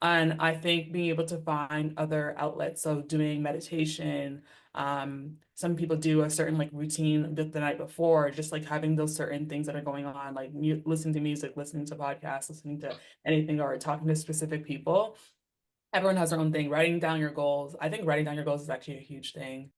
And I think being able to find other outlets, so doing meditation, some people do a certain like routine the night before, just like having those certain things that are going on, like listening to music, listening to podcasts, listening to anything, or talking to specific people. Everyone has their own thing. Writing down your goals. I think writing down your goals is actually a huge thing.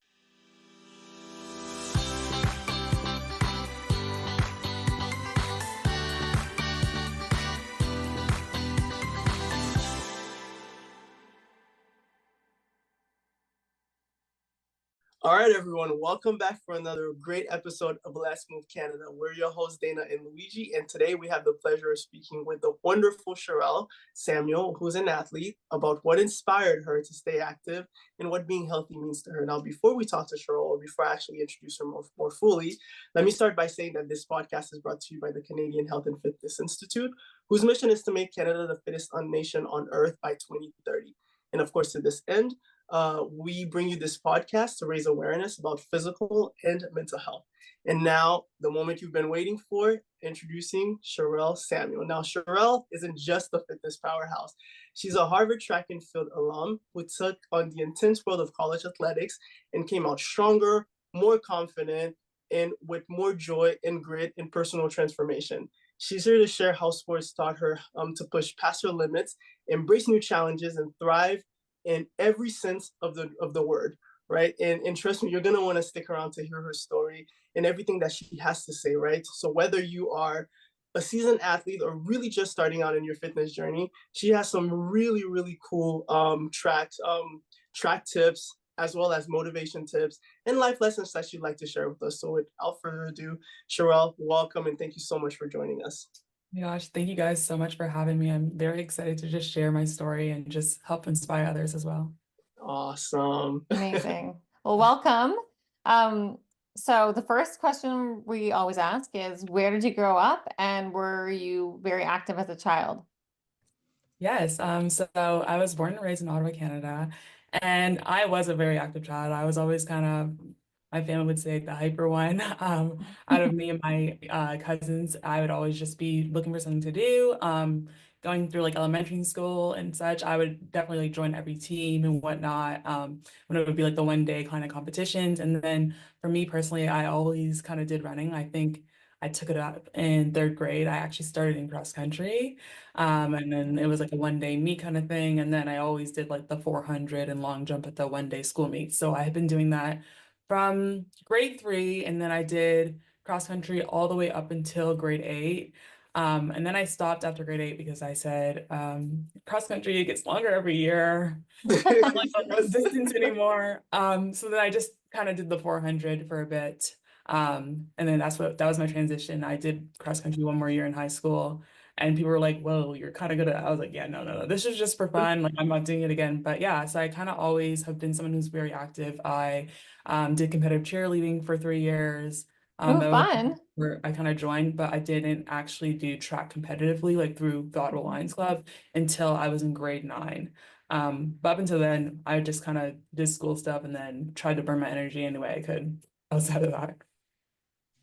All right, everyone, welcome back for another great episode of Let's Move Canada. We're your hosts, Dana and Luigi, and today we have the pleasure of speaking with the wonderful Sharelle Samuel, who's an athlete, about what inspired her to stay active and what being healthy means to her. Now, before we talk to Sharelle, or before I actually introduce her more fully, let me start by saying that this podcast is brought to you by the Canadian Health and Fitness Institute, whose mission is to make Canada the fittest nation on earth by 2030. And of course, to this end, we bring you this podcast to raise awareness about physical and mental health. And now, the moment you've been waiting for, introducing Sharelle Samuel. Now, Sharelle isn't just a fitness powerhouse. She's a Harvard track and field alum who took on the intense world of college athletics and came out stronger, more confident, and with more joy and grit and personal transformation. She's here to share how sports taught her to push past her limits, embrace new challenges, and thrive in every sense of the word, right? And trust me, you're gonna want to stick around to hear her story and everything that she has to say, right? So whether you are a seasoned athlete or really just starting out in your fitness journey, she has some really cool track tips, as well as motivation tips and life lessons that she'd like to share with us. So without further ado, Sharelle, welcome and thank you so much for joining us. My gosh, thank you guys so much for having me. I'm very excited to just share my story and just help inspire others as well. Awesome. Amazing. Well, welcome. So the first question we always ask is, where did you grow up and were you very active as a child? Yes, so I was born and raised in Ottawa, Canada, and I was a very active child. I was always kind of, my family would say the hyper one. Out of me and my cousins, I would always just be looking for something to do. Going through like elementary school and such, I would definitely like join every team and whatnot. When it would be like the one day kind of competitions. And then for me personally, I always kind of did running. I think I took it up in third grade. I actually started in cross country. And then it was like a one day meet kind of thing. And then I always did like the 400 and long jump at the one day school meet. So I had been doing that from grade 3. And then I did cross country all the way up until grade 8. And then I stopped after grade 8 because I said, cross country gets longer every year. I'm like on those distance anymore. So then I just kind of did the 400 for a bit. And then that was my transition. I did cross country one more year in high school. And people were like, whoa, you're kind of good at it. I was like, yeah, no. This is just for fun. Like, I'm not doing it again. But yeah, so I kind of always have been someone who's very active. I did competitive cheerleading for 3 years. Oh, That was fun. where I kind of joined, but I didn't actually do track competitively, like through the Ottawa Lions Club, until I was in grade 9. But up until then, I just kind of did school stuff and then tried to burn my energy any way I could outside of that.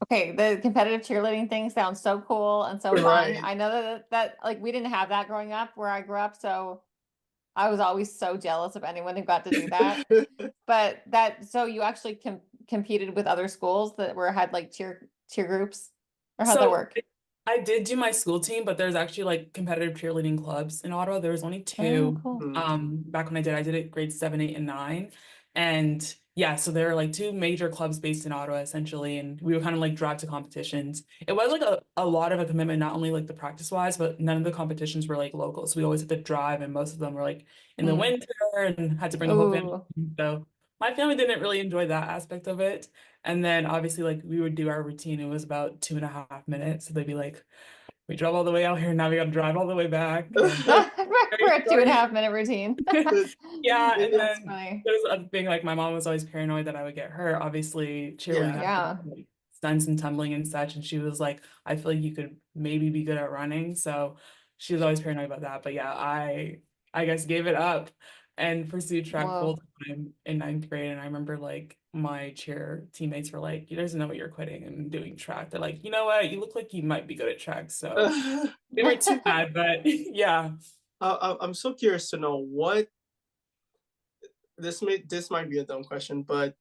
Okay, the competitive cheerleading thing sounds so cool and so fun. Right. I know that like we didn't have that growing up where I grew up, so I was always so jealous of anyone who got to do that. But so you actually competed with other schools that had like cheer groups, or how'd that So work? I did do my school team, but there's actually like competitive cheerleading clubs in Ottawa. There was only Oh, 2 cool. back when I did it grade 7, 8, and 9. And yeah, so there are like 2 major clubs based in Ottawa essentially, and we would kind of like drive to competitions. It was like a lot of a commitment, not only like the practice wise, but none of the competitions were like local. So we always had to drive, and most of them were like in the winter and had to bring the whole family. Ooh. So my family didn't really enjoy that aspect of it. And then obviously like we would do our routine. It was about 2.5 minutes. So they'd be like, we drove all the way out here. Now we got to drive all the way back. And For very a 2.5 minute routine. yeah. And That's then funny. there's a thing like my mom was always paranoid that I would get hurt. Obviously, cheerleading, Yeah. like, stunts and tumbling and such. And she was like, I feel like you could maybe be good at running. So she was always paranoid about that. But yeah, I guess gave it up and pursued track full Whoa. time in 9th grade. And I remember like my cheer teammates were like, you guys know what you're quitting and doing track. They're like, you know what? You look like you might be good at track. So they weren't too bad, but yeah. I'm so curious to know what this might be a dumb question, but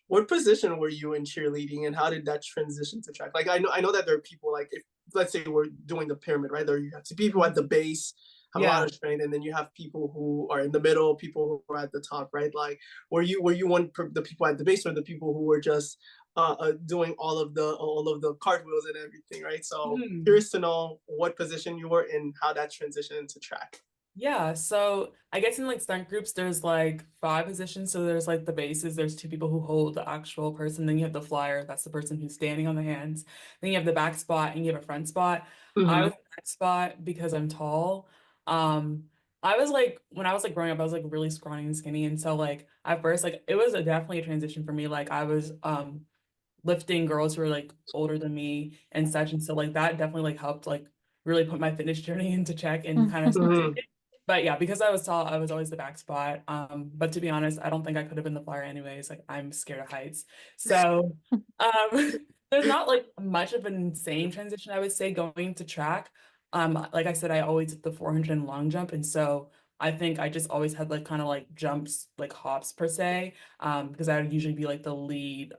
what position were you in cheerleading, and how did that transition to track? Like, I know that there are people, like, if let's say we're doing the pyramid, right? There you have some people at the base have a lot Yeah. of strength, and then you have people who are in the middle, people who are at the top, right? Like, were you the people at the base, or the people who were just doing all of the cartwheels and everything, right? So Mhm. curious to know what position you were in, how that transitioned into track. Yeah, so I guess in like stunt groups, there's like five positions. So there's like the bases, there's two people who hold the actual person, then you have the flyer, that's the person who's standing on the hands. Then you have the back spot and you have a front spot. I Mm-hmm. was in the back spot because I'm tall. I was like when I was like growing up, I was like really scrawny and skinny. And so like at first, like it was definitely a transition for me. Like I was lifting girls who were like older than me and such. And so like that definitely like helped like really put my fitness journey into check and kind of started Mm-hmm. it. But yeah, because I was tall, I was always the back spot. But to be honest, I don't think I could have been the flyer anyways. Like I'm scared of heights. So there's not like much of an insane transition, I would say, going to track. Like I said, I always did the 400 and long jump. And so I think I just always had like kind of like jumps, like hops per se, because I would usually be like the lead,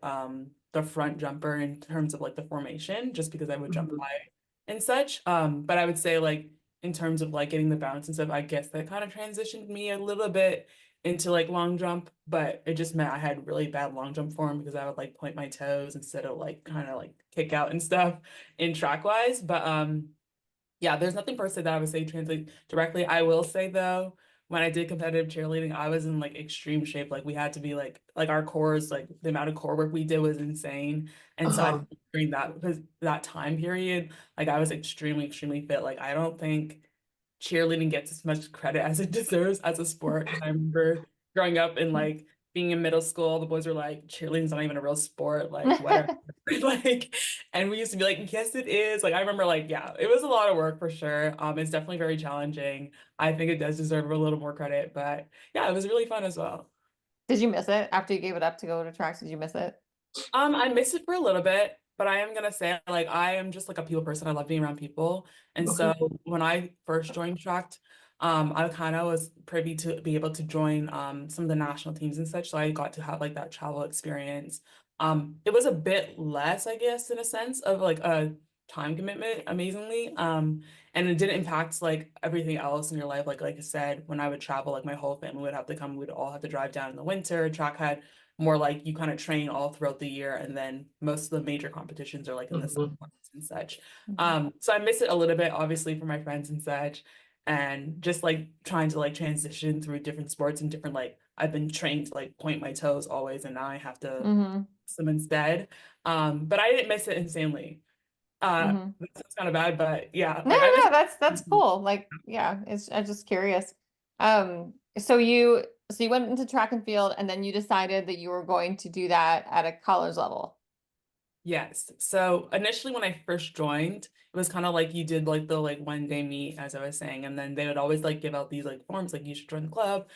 the front jumper in terms of like the formation, just because I would jump Mm-hmm. high and such. But I would say like in terms of like getting the balance and stuff, I guess that kind of transitioned me a little bit into like long jump, but it just meant I had really bad long jump form because I would like point my toes instead of like kind of like kick out and stuff in track wise. But yeah, there's nothing per se that I would say translate directly. I will say though, when I did competitive cheerleading, I was in like extreme shape. Like we had to be like our cores, like the amount of core work we did was insane. And so I Uh-huh. think during that because that time period, like I was extremely, extremely fit. Like I don't think cheerleading gets as much credit as it deserves as a sport. Because I remember growing up and like being in middle school, the boys were like, cheerleading's not even a real sport, like whatever. Like, and we used to be like, yes, it is. Like I remember like, yeah, it was a lot of work for sure. It's definitely very challenging. I think it does deserve a little more credit, but yeah, it was really fun as well. Did you miss it after you gave it up to go to tracks? Did you miss it? I miss it for a little bit, but I am gonna say like I am just like a people person. I love being around people. And Okay. so when I first joined track, I kind of was privy to be able to join some of the national teams and such. So I got to have like that travel experience. It was a bit less, I guess, in a sense of like a time commitment, amazingly. And it didn't impact like everything else in your life. Like I said, when I would travel, like my whole family would have to come, we'd all have to drive down in the winter. Track had more like you kind of train all throughout the year, and then most of the major competitions are like in the summer Mm-hmm. months and such. Mhm. So I miss it a little bit, obviously, for my friends and such, and just like trying to like transition through different sports and different like I've been trained to like point my toes always, and now I have to Mhm. swim instead. But I didn't miss it insanely. Mhm. That sounds kind of bad, but yeah, No, like I no, miss no, that's cool. Like, yeah, it's I'm just curious. So you went into track and field and then you decided that you were going to do that at a college level. Yes. So initially when I first joined, it was kind of like you did like the like 1 day meet, as I was saying, and then they would always like give out these like forms like you should join the club.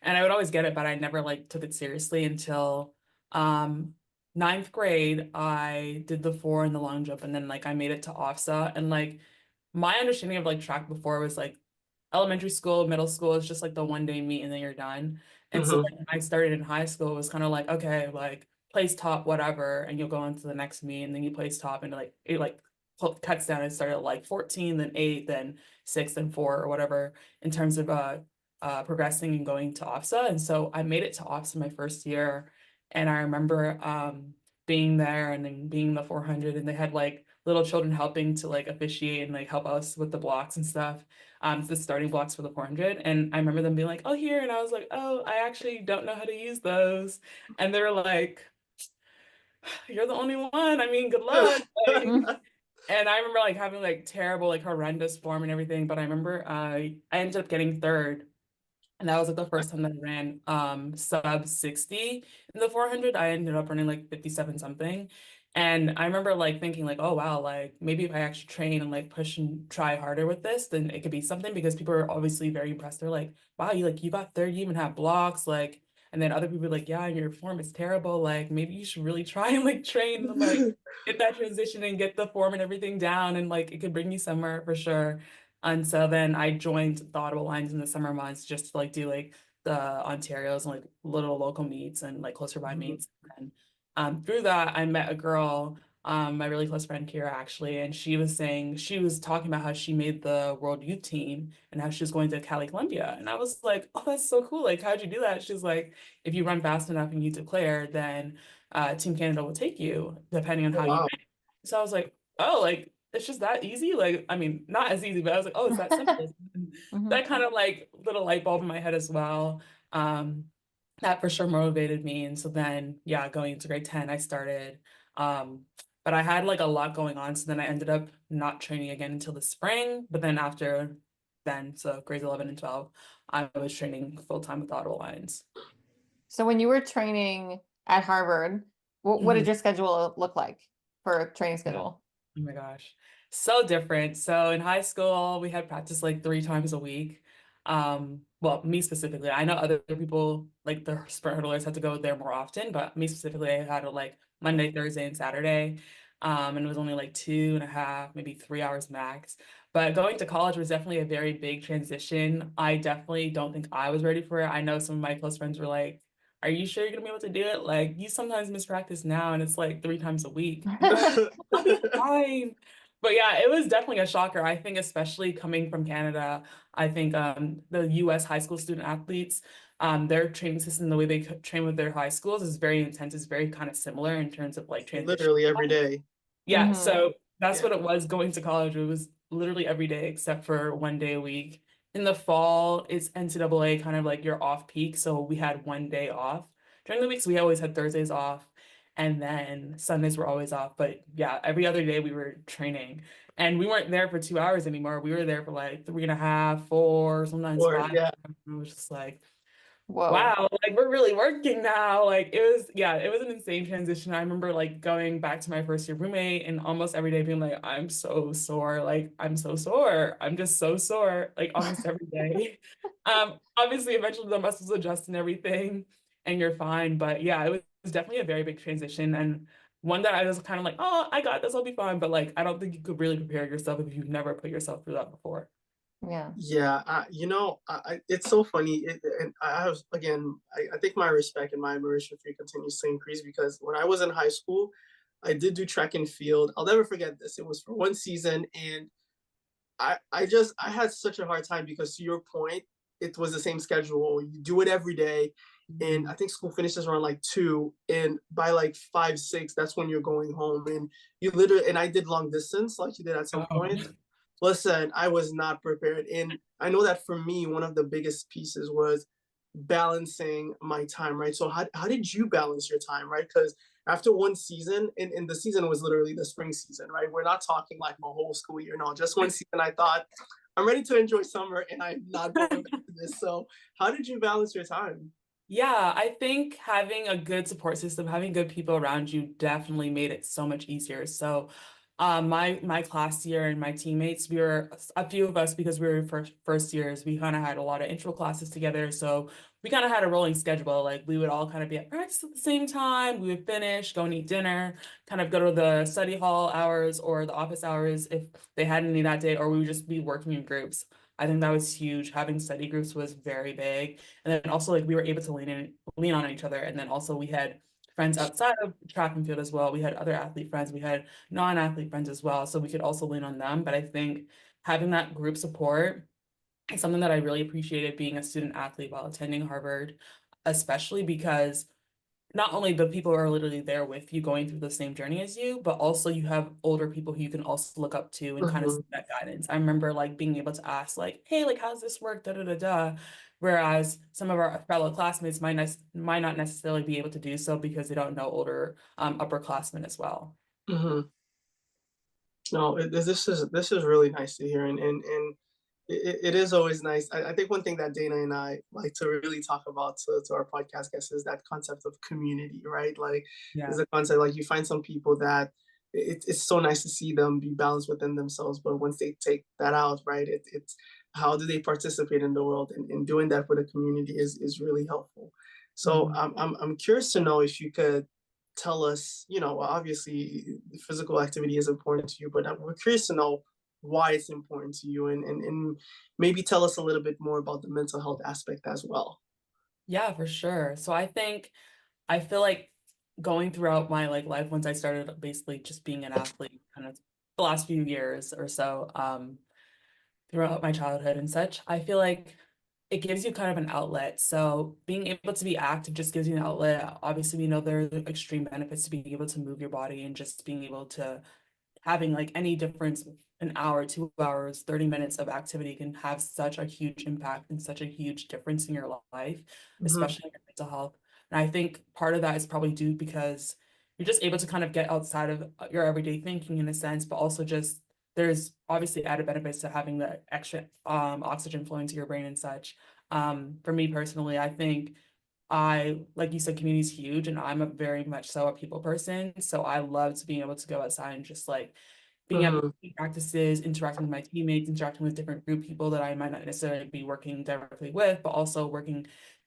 And I would always get it, but I never like took it seriously until um ninth grade. I did the four and the long jump, and then like I made it to OFSA. And like my understanding of like track before was like elementary school, middle school is just like the 1 day meet and then you're done. And so Mm-hmm. like when I started in high school, it was kind of like, okay, like place top, whatever, and you'll go on to the next meet and then you place top and like it like cuts down and started at like 14, then 8, then 6, then 4 or whatever in terms of progressing and going to OFSA. And so I made it to OFSA my first year. And I remember being there and then being the 400 and they had like little children helping to like officiate and like help us with the blocks and stuff, the starting blocks for the 400. And I remember them being like, oh, here. And I was like, oh, I actually don't know how to use those. And they were like, you're the only one. I mean, good luck. Like, Mm. and I remember like having like terrible, like horrendous form and everything. But I remember I ended up getting third. And that was like the first time that I ran sub 60 in the 400. I ended up running like 57 something. And I remember like thinking like, oh wow, like maybe if I actually train and like push and try harder with this, then it could be something because people are obviously very impressed. They're like, wow, you got third, you even have blocks, like, and then other people are like, yeah, your form is terrible. Like maybe you should really try and like train and like get that transition and get the form and everything down and like it could bring you somewhere for sure. And so then I joined the Ottawa Lions in the summer months just to like do like the Ontario's and like little local meets and like closer by Mhm. meets. And through that, I met a girl, my really close friend Kira actually, and she was saying she was talking about how she made the World Youth Team and how she was going to Cali, Colombia. And I was like, oh, that's so cool. Like, how'd you do that? She's like, if you run fast enough and you declare, then Team Canada will take you, depending on Oh, how you wow. ran. So I was like, oh, like it's just that easy. Like, I mean, not as easy, but I was like, oh, it's that simple. And Mhm. that kind of like little light bulb in my head as well. Um, that for sure motivated me. And so then, yeah, going into grade 10, I started. Um, but I had like a lot going on. So then I ended up not training again until the spring. But then after then, so grades 11 and 12, I was training full time with Ottawa Lions. So when you were training at Harvard, what did Mhm. your schedule look like for a training Yeah. schedule? Oh my gosh. So different. So in high school, we had practice like 3 times a week. Well, me specifically, I know other people like the sprint hurdlers had to go there more often, but me specifically, I had it like Monday, Thursday, and Saturday. And it was only like 2.5, maybe 3 hours max. But going to college was definitely a very big transition. I definitely don't think I was ready for it. I know some of my close friends were like, are you sure you're gonna be able to do it? Like, you sometimes miss practice now, and it's like 3 times a week. I'm like, I'll be fine. But yeah, it was definitely a shocker. I think especially coming from Canada, I think the US high school student athletes, their training system, the way they train with their high schools is very intense, is very kind of similar in terms of like transition. Literally every day. Yeah, Hmm. so that's Yeah. what it was going to college. It was literally every day except for one day a week. In the fall, it's NCAA kind of like your off peak. So we had one day off. During the weeks, we always had Thursdays off, and then Sundays were always off. But yeah, every other day we were training. And we weren't there for 2 hours anymore. We were there for like 3.5, 4, sometimes Or 5. yeah. It was just like, Whoa. wow, like we're really working now. Like it was, yeah, it was an insane transition. I remember like going back to my first year roommate and almost every day being like, I'm so sore. Like I'm so sore. I'm just so sore, like almost every day. Obviously eventually the muscles adjust and everything and you're fine. But yeah, it was definitely a very big transition and one that I was kind of like, oh, I got this, I'll be fine. But like I don't think you could really prepare yourself if you've never put yourself through that before. Yeah. Yeah, it's so funny. And I have, again, I think my respect and my admiration for you continues to increase because when I was in high school, I did do track and field. I'll never forget this. It was for one season, and I had such a hard time because to your point, it was the same schedule. You do it every day, and I Mhm. think school finishes around like 2, and by like 5, 6, that's when you're going home. And you literally, and I did long distance like you did at some Oh. point. Listen, I was not prepared. And I know that for me, one of the biggest pieces was balancing my time, right? So how did you balance your time, right? Because after one season, and the season was literally the spring season, right? We're not talking like my whole school year, no, just one season. I thought, I'm ready to enjoy summer and I'm not going back to this. So how did you balance your time? Yeah, I think having a good support system, having good people around you definitely made it so much easier. So, my class year and my teammates, we were a few of us because we were first years. We kind of had a lot of intro classes together, so we kind of had a rolling schedule. Like we would all kind of be at practice at the same time. We would finish, go and eat dinner, kind of go to the study hall hours or the office hours if they had any that day, or we would just be working in groups. I think that was huge. Having study groups was very big. And then also like we were able to lean on each other. And then also we had friends outside of track and field as well. We had other athlete friends, we had non-athlete friends as well. So we could also lean on them. But I think having that group support is something that I really appreciated being a student athlete while attending Harvard, especially because not only the people who are literally there with you going through the same journey as you, but also you have older people who you can also look up to and kind of Mhm. see that guidance. I remember like being able to ask like, hey, like how's this work? Da da da da. Whereas some of our fellow classmates might not necessarily be able to do so because they don't know older upperclassmen as well. Mhm. No, this is really nice to hear, and it is always nice. I think one thing that Dana and I like to really talk about to our podcast guests is that concept of community, right? Like, is Yeah. a concept like you find some people that it's so nice to see them be balanced within themselves, but once they take that out, right, it's how do they participate in the world, and doing that for the community is really helpful. So Mhm. I'm curious to know if you could tell us, obviously physical activity is important to you, but we're curious to know why it's important to you, and maybe tell us a little bit more about the mental health aspect as well. Yeah, for sure. So I feel like going throughout my like life once I started basically just being an athlete kind of the last few years or so, throughout my childhood and such, I feel like it gives you kind of an outlet. So being able to be active just gives you an outlet. Obviously, we know there are extreme benefits to being able to move your body and just being able to having like any difference, an hour, 2 hours, 30 minutes of activity can have such a huge impact and such a huge difference in your life, Mm-hmm. especially in your mental health. And I think part of that is probably due because you're just able to kind of get outside of your everyday thinking in a sense, but also just there's obviously added benefits to having the extra oxygen flowing to your brain and such. For me personally, I think like you said, community is huge, and I'm a very much so a people person. So I love to being able to go outside and just like being able to Mm-hmm. do practices, interacting with my teammates, interacting with different group people that I might not necessarily be working directly with, but also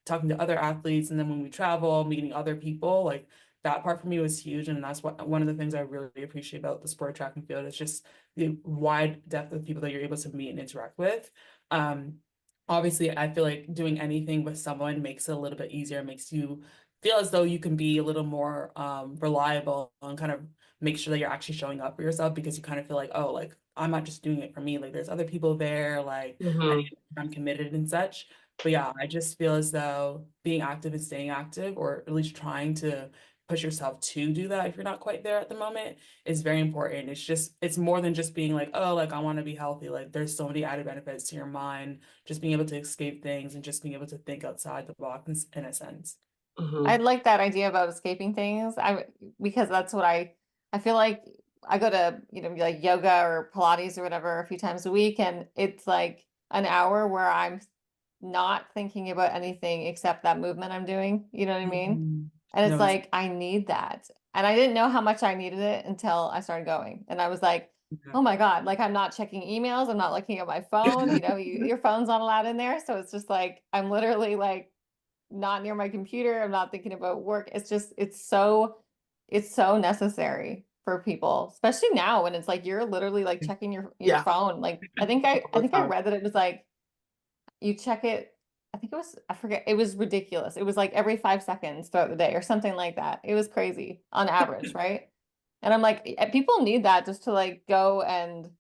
talking to other athletes. And then when we travel, meeting other people, like that part for me was huge. And that's one of the things I really appreciate about the sport of track and field is just the wide depth of people that you're able to meet and interact with. Um, Obviously, I feel like doing anything with someone makes it a little bit easier, makes you feel as though you can be a little more reliable and kind of make sure that you're actually showing up for yourself because you kind of feel like, oh, like I'm not just doing it for me. Like there's other people there, like Mm-hmm. I'm committed and such. But yeah, I just feel as though being active and staying active, or at least trying to push yourself to do that if you're not quite there at the moment, is very important. It's more than just being like, oh, like I want to be healthy. Like there's so many added benefits to your mind, just being able to escape things and just being able to think outside the box in a sense. I Mm-hmm. like that idea about escaping things. Because that's what I feel like I go to, like yoga or Pilates or whatever a few times a week, and it's like an hour where I'm not thinking about anything except that movement I'm doing. You know what I mean? Mhm. And it's No, it's like I need that. And I didn't know how much I needed it until I started going. And I was like, oh my God, like I'm not checking emails, I'm not looking at my phone, your phone's not allowed in there. So it's just like I'm literally like not near my computer. I'm not thinking about work. It's so necessary for people, especially now when it's like you're literally like checking your Yeah, phone. Like I think I all I the think I time. read that it was like you check it. I think it was, I forget, it was ridiculous. It was like every 5 seconds throughout the day or something like that. It was crazy on average, right? And I'm like, people need that just to like go and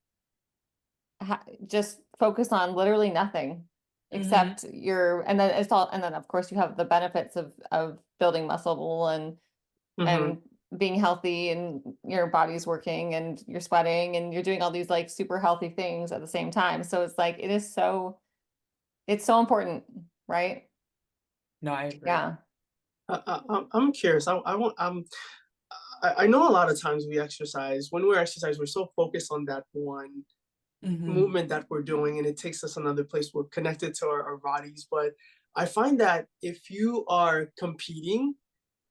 just focus on literally nothing Mhm. except and then and then of course you have the benefits of building muscle Mm-hmm. and being healthy, and your body's working and you're sweating and you're doing all these like super healthy things at the same time. So it's like it's so important, right? No, I agree. Yeah. I'm curious. I want. I know a lot of times we exercise. When we're exercise, we're so focused on that one Hmm. movement that we're doing, and it takes us another place. We're connected to our bodies. But I find that if you are competing,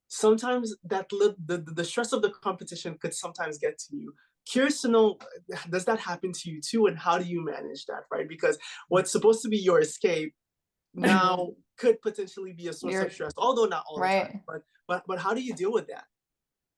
sometimes the stress of the competition could sometimes get to you. Curious to know, does that happen to you too, and how do you manage that, right? Because what's supposed to be your escape Hmm. now could potentially be a source of You're stress, although not all the time. right. But how do you deal with that?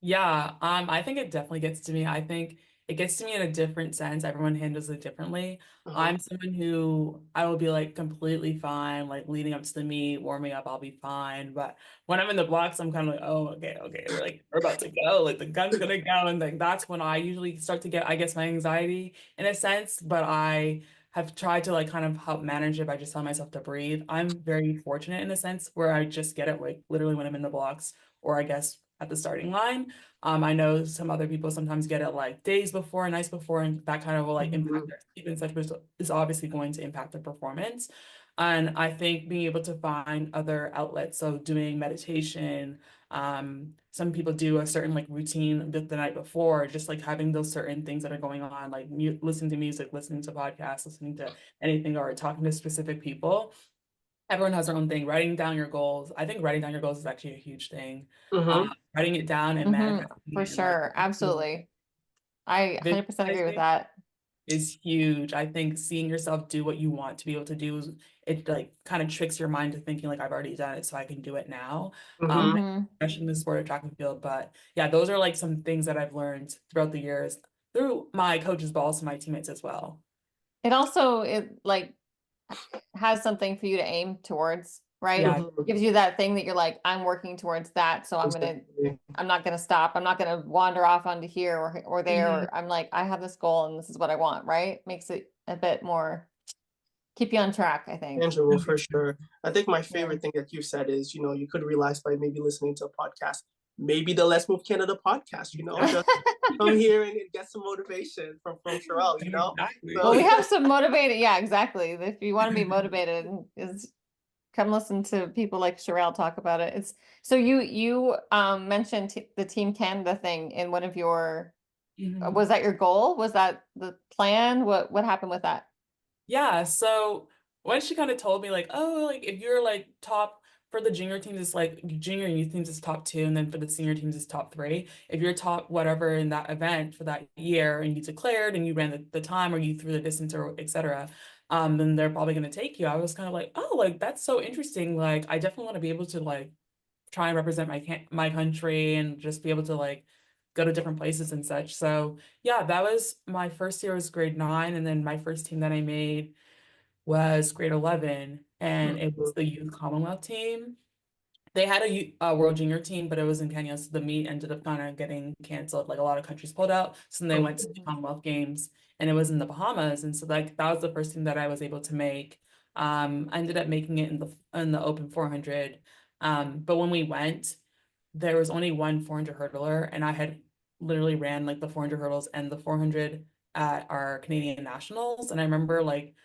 Yeah, I think it definitely gets to me. I think it gets to me in a different sense. Everyone handles it differently. Uh-huh. I'm someone who I will be like completely fine, like leading up to the meet, warming up, I'll be fine. But when I'm in the blocks, I'm kind of like, oh, okay, okay, we're about to go, like the gun's gonna go, and like that's when I usually start to get, I guess, my anxiety in a sense. But I have tried to like kind of help manage it by just telling myself to breathe. I'm very fortunate in a sense where I just get it like literally when I'm in the blocks, or I guess at the starting line. I know some other people sometimes get it like days before, nights before, and that kind of will like Mhm. impact their sleep and such, which is obviously going to impact their performance. And I think being able to find other outlets, so doing meditation, some people do a certain like routine the night before, just like having those certain things that are going on, like listening to music, listening to podcasts, listening to anything, or talking to specific people. Everyone has their own thing. Writing down your goals. I think writing down your goals is actually a huge thing. Mhm. Writing it down and manifesting For it and like sure. Absolutely. I 100% agree with visualizing that. is huge. I think seeing yourself do what you want to be able to do, it like kind of tricks your mind to thinking like I've already done it, so I can do it now. Mhm. Especially in the sport of track and field. But yeah, those are like some things that I've learned throughout the years. through my coaches, but also my teammates as well. It also, it like has something for you to aim towards, right? Yeah. Mhm. Gives you that thing that you're like, I'm working towards that, so Exactly. I'm not gonna stop. I'm not gonna wander off onto here or there. Mhm. Or I'm like, I have this goal and this is what I want, right? Makes it a bit more keep you on track, I think. Tangible for sure. I think my Yeah. favorite thing that you said is, you could realize by maybe listening to a podcast, maybe the Let's Move Canada podcast, just come here and get some motivation from Sharelle. Exactly. Well, we So have some motivated, yeah, exactly. If you want to be motivated, is come listen to people like Sharelle talk about it. It's so you mentioned the Team Canada thing in one of your Mhm. was that your goal? Was that the plan? What happened with that? Yeah, so when she kind of told me like, oh, like if you're like top for the junior teams, it's like junior and youth teams is top two, and then for the senior teams is top three. If you're top whatever in that event for that year and you declared and you ran the time or you threw the distance or etc., then they're probably gonna take you. I was kind of like, oh, like that's so interesting. Like I definitely want to be able to like try and represent my country and just be able to like go to different places and such. So yeah, that was my first year was grade 9, and then my first team that I made was grade 11, and it was Mhm. the youth Commonwealth team. They had a World Junior team, but it was in Kenya, so the meet ended up kind of getting canceled. Like a lot of countries pulled out, so then they went to the Mhm. Commonwealth Games, and it was in the Bahamas, and so like that was the first team that I was able to make. I ended up making it in the open 400. But when we went, there was only one 400 hurdler, and I had literally ran like the 400 hurdles and the 400 at our Canadian nationals, and I remember like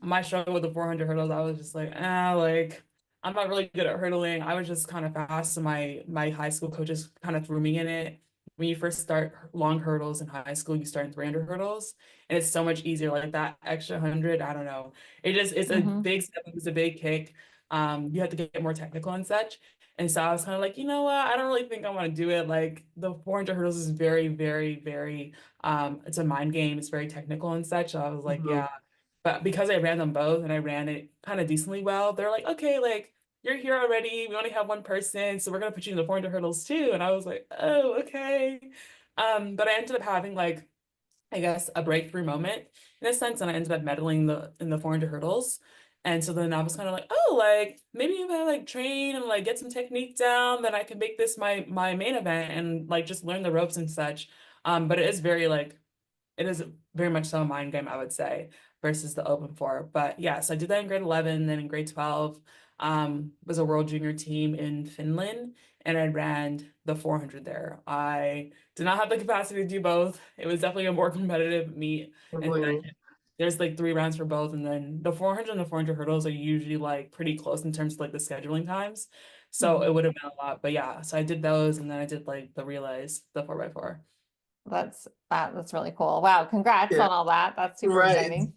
my struggle with the 400 hurdles, I was just like, like I'm not really good at hurdling. I was just kind of fast, so my high school coaches kind of threw me in it. When you first start long hurdles in high school, you start in 300 hurdles, and it's so much easier. Like that extra 100, I don't know. It's a Mhm. big step, it's a big kick. You have to get more technical and such. And so I was kind of like, you know what? I don't really think I want to do it. Like the 400 hurdles is very, very, very, it's a mind game. It's very technical and such. So I was like, Mhm. yeah. But because I ran them both and I ran it kind of decently well, they're like, okay, like you're here already. We only have one person, so we're gonna put you in the 400 hurdles too. And I was like, oh, okay. But I ended up having like, I guess, a breakthrough moment in a sense, and I ended up medaling in the 400 hurdles. And so then I was kind of like, oh, like maybe if I like train and like get some technique down, then I can make this my main event and like just learn the ropes and such. But it is very like it is very much so a mind game, I would say, versus the open four. But yes, I did that in grade 11. Then in grade 12, was a world junior team in Finland, and I ran the 400 there. I did not have the capacity to do both. It was definitely a more competitive meet. And Definitely. there's like 3 rounds for both. And then the 400 and the 400 hurdles are usually like pretty close in terms of like the scheduling times. So it Mhm. would have been a lot. But yeah, so I did those, and then I did like the relays, the 4x4. That's really cool. Wow, congrats Yeah. on all that. That's super Right. exciting.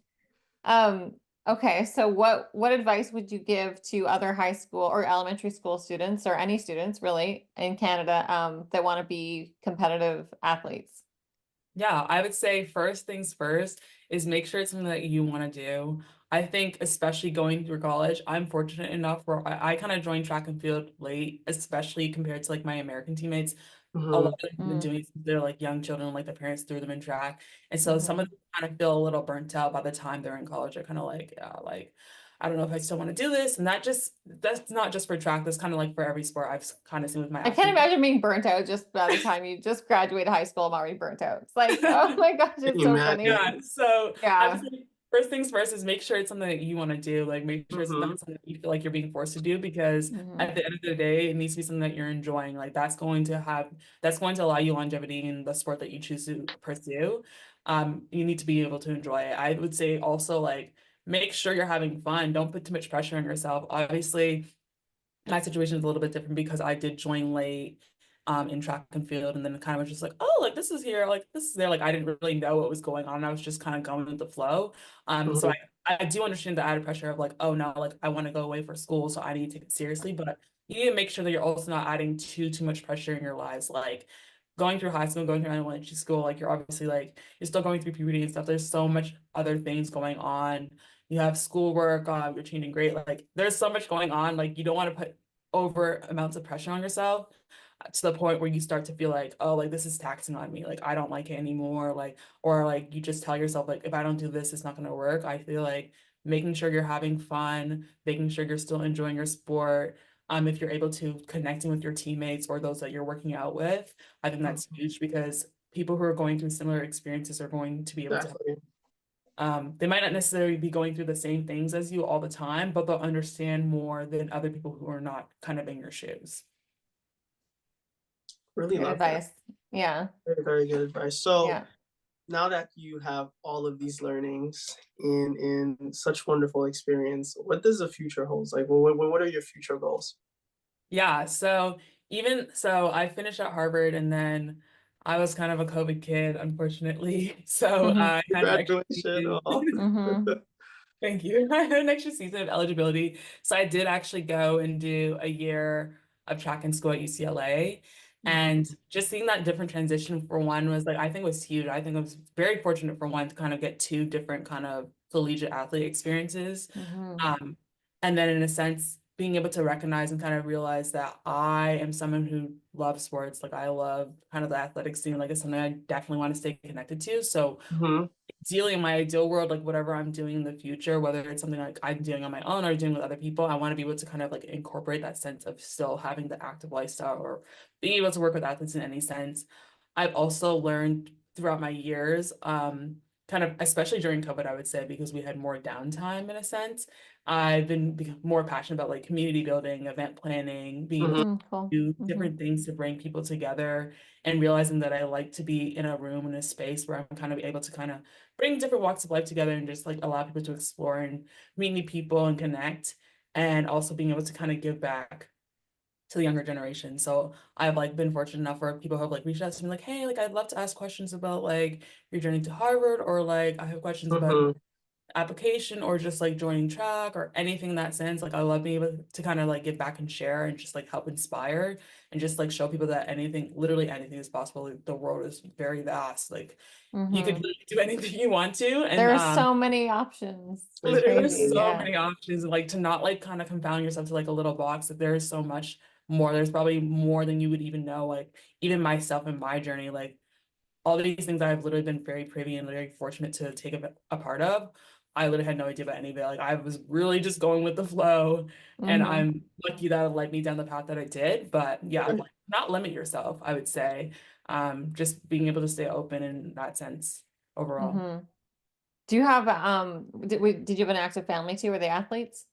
Um, okay, so what advice would you give to other high school or elementary school students or any students really in Canada that want to be competitive athletes? Yeah, I would say first things first is make sure it's something that you want to do. I think especially going through college, I'm fortunate enough where I kind of joined track and field late, especially compared to like my American teammates. A lot Mhm. of them have been Mm, doing it since they're like young children, like their parents threw them in track. And so some of mhm. them kind of feel a little burnt out by the time they're in college. They're kind of like, yeah, like I don't know if I still want to do this. And that's not just for track, that's kind of like for every sport I've kind of seen with my I can't athlete. imagine being burnt out just by the time you just graduate high school. I'm already burnt out. It's like, oh my gosh, Can it's you so funny. imagine? Yeah, so I would Yeah. say first things first is make sure it's something that you want to do. Like make sure it's Mhm. not something that you feel like you're being forced to do because Hmm. at the end of the day, it needs to be something that you're enjoying. Like that's going to allow you longevity in the sport that you choose to pursue. You need to be able to enjoy it. I would say also like make sure you're having fun. Don't put too much pressure on yourself. Obviously, my situation is a little bit different because I did join late in track and field, and then kind of was just like, oh, like this is here, like this is there. Like I didn't really know what was going on. I was just kind of going with the flow. So Mhm. I do understand the added pressure of like, oh no, like I want to go away for school, so I need to take it seriously. But you need to make sure that you're also not adding too much pressure in your lives. Like going through high school, going through elementary school, like you're obviously like you're still going through puberty and stuff. There's so much other things going on. You have schoolwork, you're changing grade, like there's so much going on. Like you don't want to put over amounts of pressure on yourself. to the point where you start to feel like, oh, like this is taxing on me. Like I don't like it anymore. Like, or like you just tell yourself, like, if I don't do this, it's not going to work. I feel like making sure you're having fun, making sure you're still enjoying your sport. If you're able to connecting with your teammates or those that you're working out with, I think that's Mhm. huge because people who are going through similar experiences are going to be able to help. Definitely. They might not necessarily be going through the same things as you all the time, but they'll understand more than other people who are not kind of in your shoes. Really Good love that. advice. Yeah. Very, very good advice. So Yeah. now that you have all of these learnings in such wonderful experience, what does the future holds? Like, what are your future goals? Yeah, so even so, I finished at Harvard and then I was kind of a COVID kid, unfortunately. So Mm-hmm. I had an extra Congratulations. season. Oh. Mm-hmm. Thank you. I had an extra season of eligibility. So I did actually go and do a year of track and school at UCLA. Mhm. And just seeing that different transition for one was like, I think was huge. I think I was very fortunate for one to kind of get two different kind of collegiate athlete experiences. Mm-hmm. Um, and then in a sense, being able to recognize and kind of realize that I am someone who loves sports. Like I love kind of the athletic scene. Like it's something I definitely want to stay connected to. So Mhm. ideally in my ideal world, like whatever I'm doing in the future, whether it's something like I'm doing on my own or doing with other people, I want to be able to kind of like incorporate that sense of still having the active lifestyle or being able to work with athletes in any sense. I've also learned throughout my years, kind of especially during COVID, I would say, because we had more downtime in a sense. I've been more passionate about like community building, event planning, being able to Mhm. Mm, cool. do Mm-hmm. different things to bring people together and realizing that I like to be in a room in a space where I'm kind of able to kind of bring different walks of life together and just like allow people to explore and meet new people and connect and also being able to kind of give back to the younger generation. So I've like been fortunate enough where people have like reached out to me like, hey, like I'd love to ask questions about like your journey to Harvard or like I have questions about Mhm. application or just like joining track or anything in that sense. Like I love being able to kind of like give back and share and just like help inspire and just like show people that anything, literally anything is possible. Like, the world is very vast. Like you could Mm-hmm. literally do anything you want to. And There are so many options. It's literally there's crazy. Exactly. so Yeah. many options. Like to not like kind of confound yourself to like a little box. That there is so much more. There's probably more than you would even know. Like even myself and my journey, like all these things I've literally been very privy and very fortunate to take a part of. I literally had no idea about any of it. Like I was really just going with the flow, and Mm-hmm. I'm lucky that it led me down the path that I did. But yeah, like not limit yourself, I would say. Just being able to stay open in that sense overall. Mm-hmm. Do you have did you have an active family too? Were they athletes?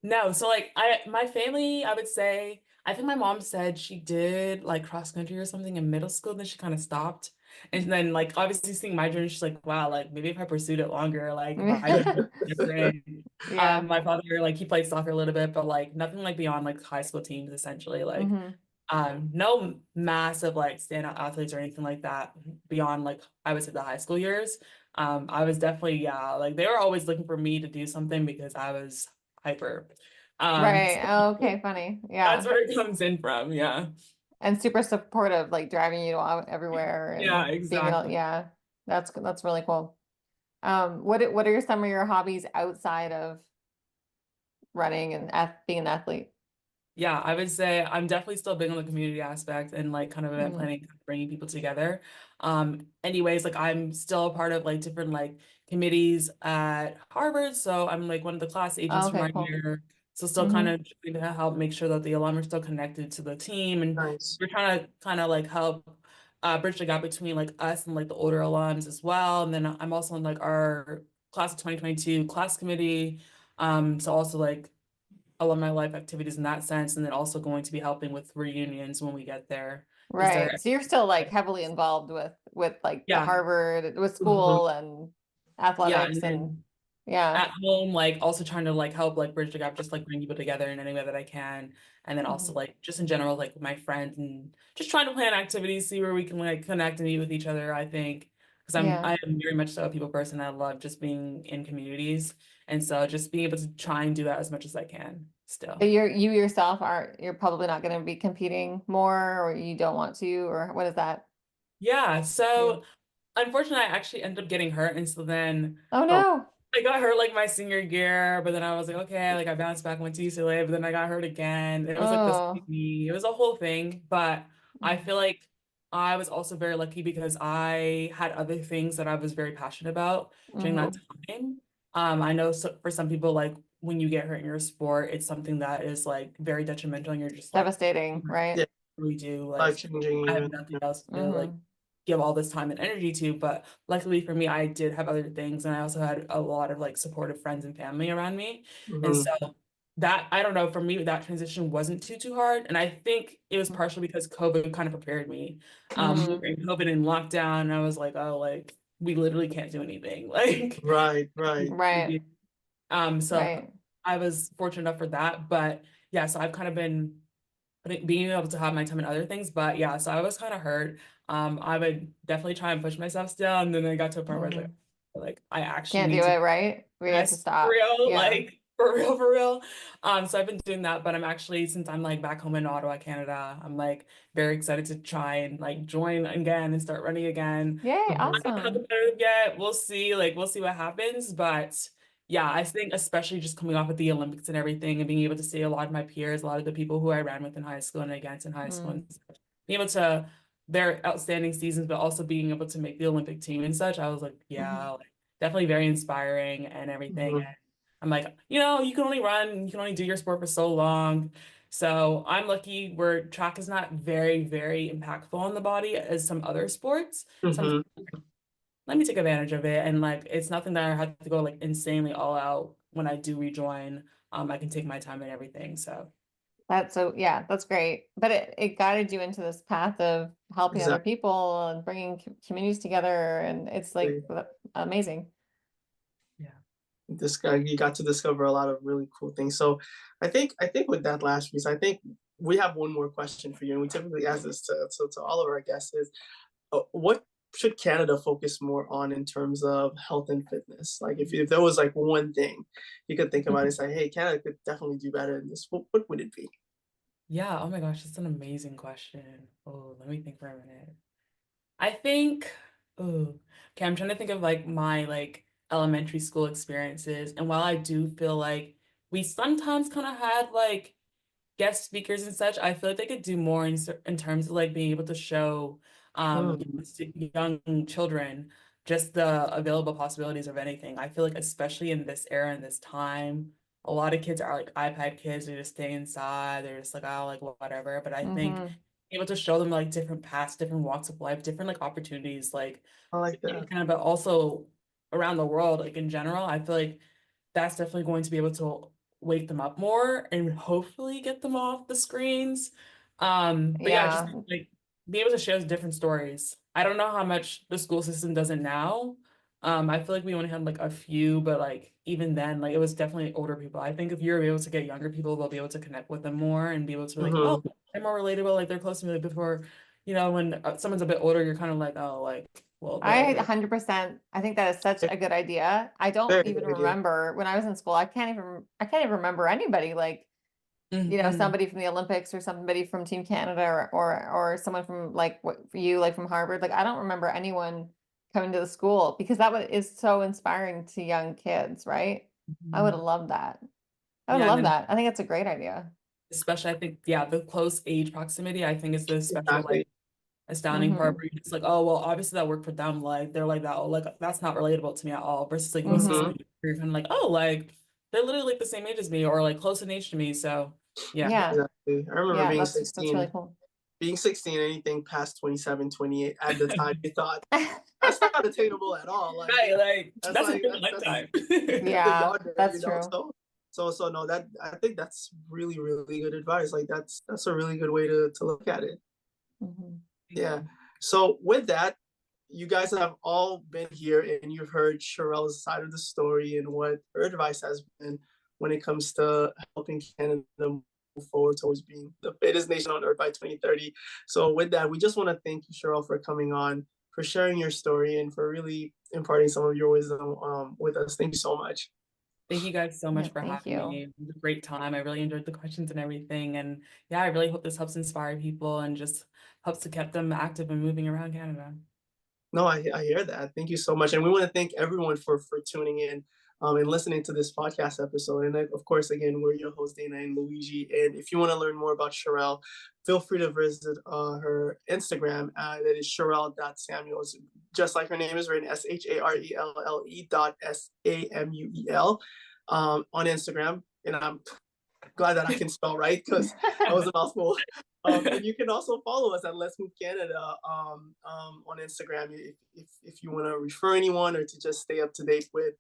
No, so like my family, I would say, I think my mom said she did like cross country or something in middle school, then she kind of stopped. And then like obviously seeing my journey, she's like, wow, like maybe if I pursued it longer, like my journey would be different. Yeah. My father, like he played soccer a little bit, but like nothing like beyond like high school teams essentially. Like Mm-hmm. no massive like standout athletes or anything like that beyond like I would say the high school years. I was definitely, yeah, like they were always looking for me to do something because I was hyper. Right. So Oh, okay, funny. that's Yeah. where it comes in from. Yeah. And super supportive, like driving you out everywhere Yeah, and being all, exactly. yeah. That's really cool. What are some of your hobbies outside of running and being an athlete? Yeah, I would say I'm definitely still big on the community aspect and like kind of event Mm. planning, bringing people together. Anyways, like I'm still a part of like different like committees at Harvard. So I'm like one of the class Oh, agents for okay, my cool. year. So still kind Mm-hmm. of trying to help make sure that the alum are still connected to the team. And Nice. we're trying to kind of like help bridge the gap between like us and like the older alums as well. And then I'm also in like our class of 2022 class committee. So also like alumni life activities in that sense, and then also going to be helping with reunions when we get there. Is there? Right. So you're still like heavily involved with like the Yeah, Harvard with Mhm. school and yeah, athletics and and then yeah. at home, like also trying to like help like bridge the gap, just like bring people together in any way that I can, and then also Mhm. like just in general, like with my friends and just trying to plan activities, see where we can like connect and meet with each other. I think because Yeah. I am very much so a people person. I love just being in communities, and so just being able to try and do that as much as I can But still. you yourself you're probably not going to be competing more or you don't want to or what is that? Yeah, Yeah. so unfortunately, I actually ended up getting hurt, and so then Oh Oh, no. I got hurt like my senior year, but then I was like, okay, like I bounced back, went to UCLA, but then I got hurt again. It was like this, Oh. it was a whole thing. But I Mm. feel like I was also very lucky because I had other things that I was very passionate about during that Mhm. time. I know for some people, like when you get hurt in your sport, it's something that is like very detrimental, and you're just like, Devastating, Yeah, right? we do life like changing I have even. nothing else to like Mhm. give all this time and energy to. But luckily for me, I did have other things, and I also had a lot of like supportive friends and family around me. And Hmm. so that I don't know, for me, that transition wasn't too hard. And I think it was partially because COVID kind of prepared me. We were Mhm. in COVID and lockdown, and I was like, oh, like we literally can't do anything. Like Right, right. Right. so Right. I was fortunate enough for that. But yeah, so I've kind of been being able to have my time and other things. But yeah, so I was kind of hurt. I would definitely try and push myself still. And then I got to a point where I was Mhm. like I actually Can't do need to it, right? We had to rest for stop. real, Yeah. like for real, for real. So I've been doing that, but I'm actually, since I'm like back home in Ottawa, Canada, I'm like very excited to try and like join again and start running again. Yay, Hmm. I'm not awesome. competitive yet. We'll see, like we'll see what happens. But yeah, I think especially just coming off of the Olympics and everything and being able to see a lot of my peers, a lot of the people who I ran with in high school and against in high school and Mm. such, being able to their outstanding seasons, but also being able to make the Olympic team and such, I was like, Mhm. yeah, like, definitely very inspiring and everything. Hmm. And I'm like, you can only run, you can only do your sport for so long. So I'm lucky where track is not very, very impactful on the body as some other sports. Some Hmm. let me take advantage of it. And like it's nothing that I have to go like insanely all out when I do rejoin. I can take my time and everything. So That's so, yeah, that's great. But it guided you into this path of helping other Exactly. people and bringing communities together, and it's like amazing. yeah. This guy, you got to discover a lot of really cool things. So I think with that last piece, I think we have one more question for you, and we typically ask this to all of our guests is what should Canada focus more on in terms of health and fitness? Like if there was like one thing you could think about and say, hey, Canada could definitely do better in this, what would it be? Yeah. Oh my gosh, that's an amazing question. Oh, let me think for a minute. I think, oh, okay, I'm trying to think of like my like elementary school experiences. And while I do feel like we sometimes kind of had like guest speakers and such, I feel like they could do more in terms of like being able to show Hmm. young children just the available possibilities of anything. I feel like especially in this era and this time, a lot of kids are like iPad kids, they just stay inside, they're just like, oh, like whatever. But I think Hmm. able to show them like different paths, different walks of life, different like opportunities, like I like in that. Canada, but also around the world, like in general, I feel like that's definitely going to be able to wake them up more and hopefully get them off the screens. But yeah, just Yeah. like be able to share different stories. I don't know how much the school system does it now. I feel like we only had like a few, but like even then, like it was definitely older people. I think if you're able to get younger people, they'll be able to connect with them more and be able to be like, oh, Hmm. they're more relatable, like they're close to me. Like before, when someone's a bit older, you're kind of like, oh, like, well, they're I older. 100%, I think that is such a good idea. I don't Very even good idea. remember when I was in school. I can't even remember anybody like, Hmm. somebody from the Olympics or somebody from Team Canada, or someone from like what for you, like from Harvard. Like I don't remember anyone coming to the school because is so inspiring to young kids, right? I would have loved that. I would Yeah, and love then that. I think that's a great idea. especially I think, yeah, the close age proximity, I think is the special like Exactly. astounding part Mm-hmm. where you're just like, oh well, obviously that worked for them. Like they're like that, oh, like that's not relatable to me at all. Versus like you see Hmm. Mm-hmm. somebody where you're kind of like, oh, like they're literally like the same age as me or like close in age to me. So yeah. Yeah. Exactly. I remember Yeah. being That's really 16, cool. anything past 27, 28 at the time, you thought that's not attainable at all. Like Right, like that's that's a like different that's lifetime. the Yeah, yonder, that's true. So no, that I think that's really, really good advice. Like that's a really good way to look at it. Hmm. Thank Yeah. you. So with that, you guys have all been here and you've heard Sharelle's side of the story and what her advice has been when it comes to helping Canada move forward towards being the fittest nation on earth by 2030. So with that, we just want to thank you, Sharelle, for coming on, for sharing your story, and for really imparting some of your wisdom with us. Thank you so much. Thank you guys so Yeah, much for thank having you. me. It was a great time. I really enjoyed the questions and everything. And yeah, I really hope this helps inspire people and just helps to keep them active and moving around Canada. No, I hear that. Thank you so much. And we want to thank everyone for tuning in. and listening to this podcast episode. And of course, again, we're your hosts, Dana and Luigi. And if you want to learn more about Sharelle, feel free to visit her Instagram. That is Sharelle.Samuel. Just like her name is written, SHARELLE.SAMUEL on Instagram. And I'm glad that I can spell right because that was a mouthful. And you can also follow us at Let's Move Canada on Instagram if you want to refer anyone or to just stay up to date with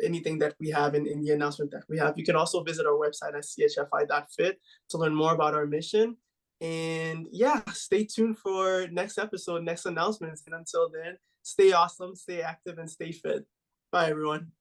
anything that we have in the announcement that we have. You can also visit our website at chfi.fit to learn more about our mission. And yeah, stay tuned for next episode, next announcements. And until then, stay awesome, stay active, and stay fit. Bye, everyone.